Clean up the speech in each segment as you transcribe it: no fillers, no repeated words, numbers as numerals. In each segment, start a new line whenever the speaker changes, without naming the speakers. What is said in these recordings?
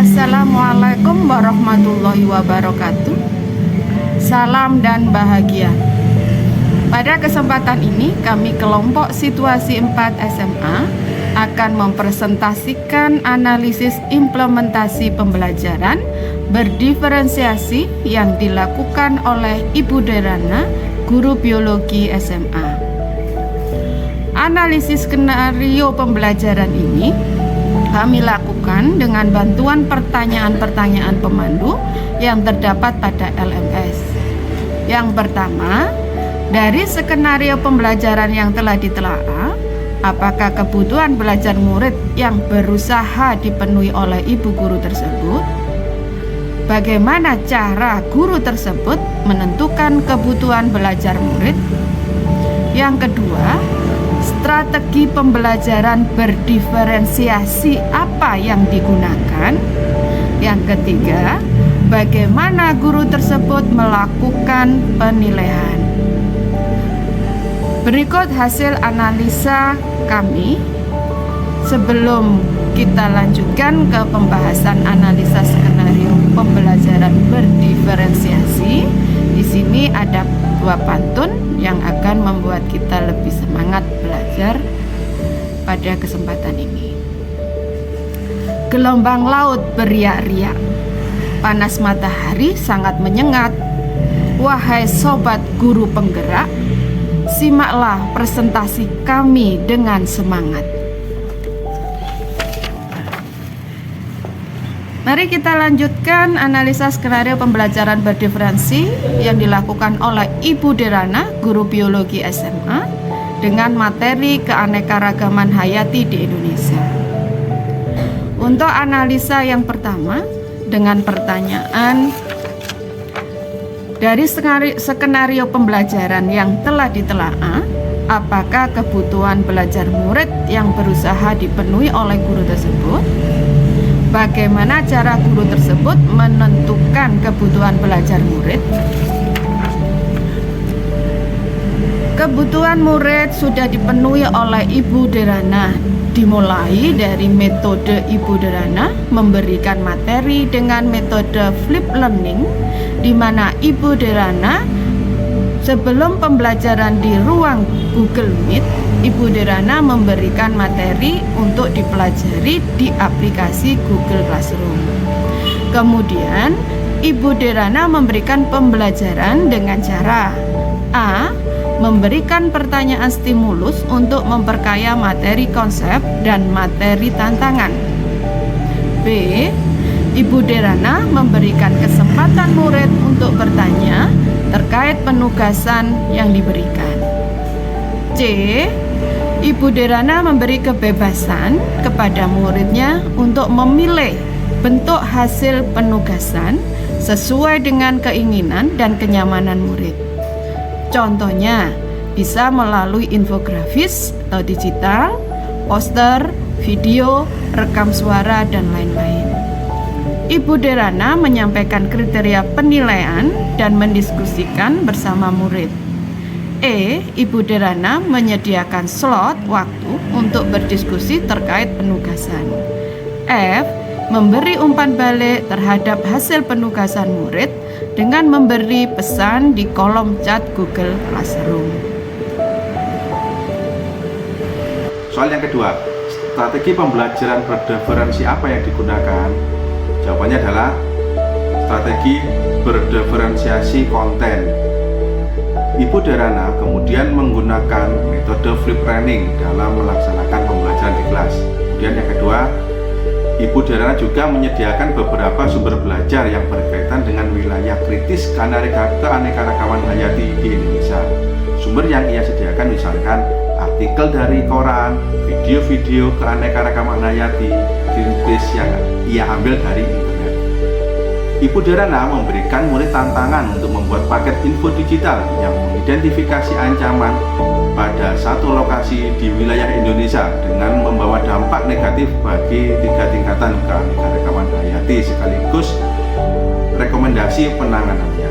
Assalamualaikum warahmatullahi wabarakatuh. Salam dan bahagia. Pada kesempatan ini kami kelompok situasi 4 SMA akan mempresentasikan analisis implementasi pembelajaran berdiferensiasi yang dilakukan oleh Ibu Derana, guru biologi SMA. Analisis skenario pembelajaran ini kami lakukan dengan bantuan pertanyaan-pertanyaan pemandu yang terdapat pada LMS. Yang pertama, dari skenario pembelajaran yang telah ditelaah, apakah kebutuhan belajar murid yang berusaha dipenuhi oleh ibu guru tersebut? Bagaimana cara guru tersebut menentukan kebutuhan belajar murid? Yang kedua, strategi pembelajaran berdiferensiasi apa yang digunakan? Yang ketiga, bagaimana guru tersebut melakukan penilaian? Berikut hasil analisa kami. Sebelum kita lanjutkan ke pembahasan analisa skenario pembelajaran berdiferensiasi, di sini ada dua pantun yang akan membuat kita lebih semangat belajar pada kesempatan ini. Gelombang laut beriak-riak, panas matahari sangat menyengat. Wahai sobat guru penggerak, simaklah presentasi kami dengan semangat. Mari kita lanjutkan analisa skenario pembelajaran berdiferensi yang dilakukan oleh Ibu Derana, guru biologi SMA, dengan materi keanekaragaman hayati di Indonesia. Untuk analisa yang pertama, dengan pertanyaan dari skenario pembelajaran yang telah ditelaah, apakah kebutuhan belajar murid yang berusaha dipenuhi oleh guru tersebut? Bagaimana cara guru tersebut menentukan kebutuhan belajar murid? Kebutuhan murid sudah dipenuhi oleh Ibu Derana, dimulai dari metode Ibu Derana memberikan materi dengan metode flip learning, di mana Ibu Derana sebelum pembelajaran di ruang Google Meet, Ibu Derana memberikan materi untuk dipelajari di aplikasi Google Classroom. Kemudian, Ibu Derana memberikan pembelajaran dengan cara A. Memberikan pertanyaan stimulus untuk memperkaya materi konsep dan materi tantangan. B. Ibu Derana memberikan kesempatan murid untuk bertanya terkait penugasan yang diberikan. C. Ibu Derana memberi kebebasan kepada muridnya untuk memilih bentuk hasil penugasan sesuai dengan keinginan dan kenyamanan murid. Contohnya bisa melalui infografis atau digital, poster, video, rekam suara, dan lain-lain. Ibu Derana menyampaikan kriteria penilaian dan mendiskusikan bersama murid. E. Ibu Derana menyediakan slot waktu untuk berdiskusi terkait penugasan. F. Memberi umpan balik terhadap hasil penugasan murid dengan memberi pesan di kolom chat Google Classroom.
Soal yang kedua, strategi pembelajaran berdiferensi apa yang digunakan? Jawabannya adalah strategi berdiferensiasi konten. Ibu Derana kemudian menggunakan metode flip learning dalam melaksanakan pembelajaran di kelas. Kemudian yang kedua, Ibu Derana juga menyediakan beberapa sumber belajar yang berkaitan dengan wilayah kritis keanekaragaman hayati di Indonesia. Sumber yang ia sediakan misalkan artikel dari koran, video-video keanekaragaman hayati kritis yang ia ambil dari internet. Ibu Derana memberikan murid tantangan untuk membuat paket info digital yang mengidentifikasi ancaman pada satu lokasi di wilayah Indonesia dengan membawa dampak negatif bagi 3 tingkatan keanekaragaman hayati sekaligus rekomendasi penanganannya.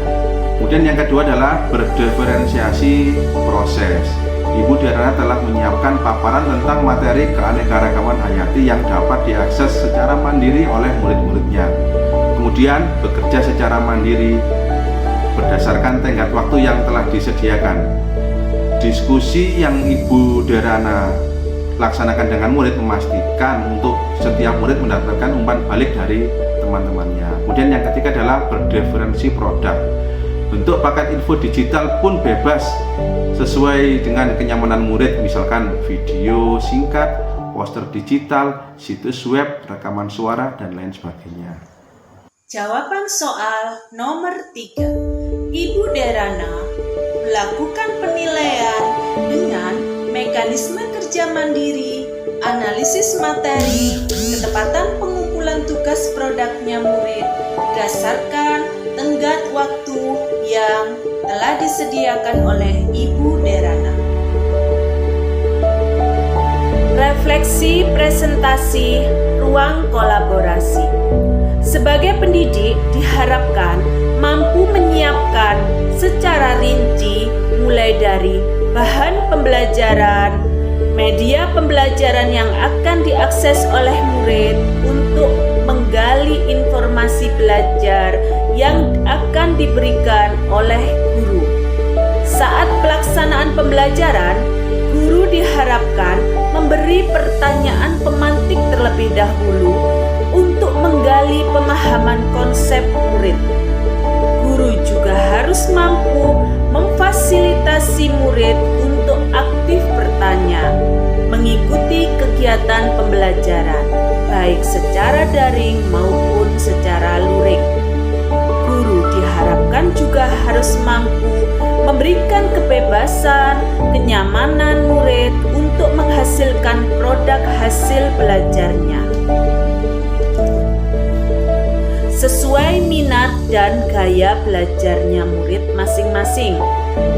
Kemudian yang kedua adalah berdiferensiasi proses. Ibu Derana telah menyiapkan paparan tentang materi keanekaragaman hayati yang dapat diakses secara mandiri oleh murid-muridnya. Kemudian bekerja secara mandiri berdasarkan tenggat waktu yang telah disediakan. Diskusi yang Ibu Derana laksanakan dengan murid memastikan untuk setiap murid mendapatkan umpan balik dari teman-temannya. Kemudian yang ketiga adalah berdiferensi produk. Bentuk paket info digital pun bebas sesuai dengan kenyamanan murid, misalkan video singkat, poster digital, situs web, rekaman suara, dan lain sebagainya.
Jawaban soal nomor 3. Ibu Derana melakukan penilaian dengan mekanisme kerja mandiri, analisis materi, ketepatan pengumpulan tugas produknya murid berdasarkan tenggat waktu yang telah disediakan oleh Ibu Derana. Refleksi presentasi ruang kolaborasi. Sebagai pendidik diharapkan mampu menyiapkan secara rinci mulai dari bahan pembelajaran, media pembelajaran yang akan diakses oleh murid untuk menggali informasi belajar yang akan diberikan oleh guru. Saat pelaksanaan pembelajaran, guru diharapkan memberi pertanyaan pemantik terlebih dahulu untuk menggali pemahaman konsep murid. Guru juga harus mampu memfasilitasi murid untuk aktif bertanya, mengikuti kegiatan pembelajaran, baik secara daring maupun secara luring. Guru diharapkan juga harus mampu memberikan kebebasan, kenyamanan murid untuk menghasilkan produk hasil belajarnya sesuai minat dan gaya belajarnya murid masing-masing.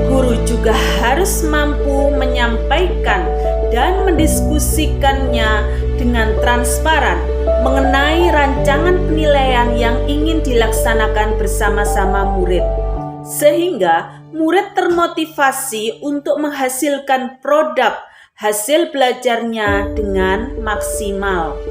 Guru juga harus mampu menyampaikan dan mendiskusikannya dengan transparan mengenai rancangan penilaian yang ingin dilaksanakan bersama-sama murid, sehingga murid termotivasi untuk menghasilkan produk hasil belajarnya dengan maksimal.